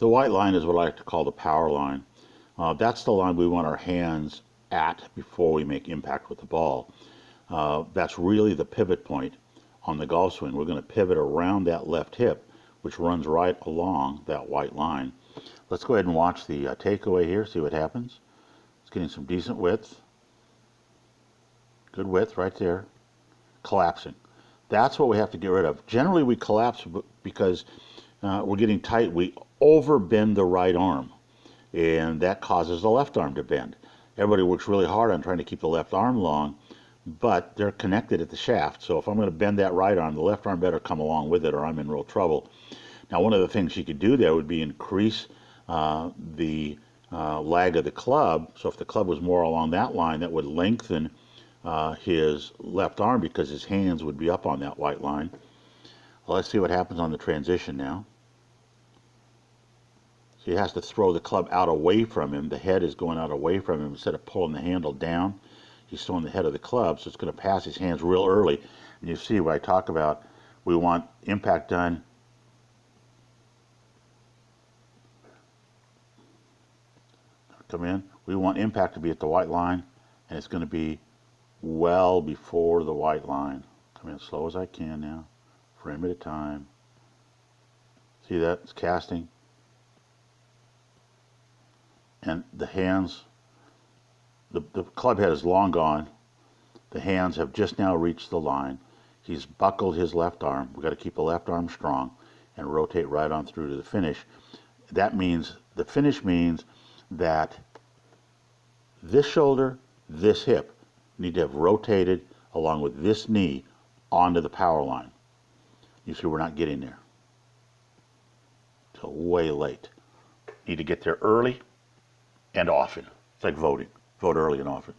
The white line is what I like to call the power line. That's the line we want our hands at before we make impact with the ball. That's really the pivot point on the golf swing. We're going to pivot around that left hip, which runs right along that white line. Let's go ahead and watch the takeaway here, see what happens. It's getting some decent width. Good width right there. Collapsing. That's what we have to get rid of. Generally, we collapse because we're getting tight. We overbend the right arm, and that causes the left arm to bend. Everybody works really hard on trying to keep the left arm long, but they're connected at the shaft. So if I'm going to bend that right arm, the left arm better come along with it or I'm in real trouble. Now, one of the things you could do there would be increase the lag of the club. So if the club was more along that line, that would lengthen his left arm because his hands would be up on that white line. Well, let's see what happens on the transition now. So he has to throw the club out away from him. The head is going out away from him instead of pulling the handle down. He's throwing the head of the club, so it's going to pass his hands real early. And you see what I talk about. We want impact done come in. We want impact to be at the white line, and it's going to be well before the white line. Come in as slow as I can now, frame at a time. See that? It's casting. And the hands, the club head is long gone. The hands have just now reached the line. He's buckled his left arm. We've got to keep the left arm strong and rotate right on through to the finish. That means, the finish means that this shoulder, this hip need to have rotated along with this knee onto the power line. You see we're not getting there till way late. Need to get there early and often. It's like voting. Vote early and often.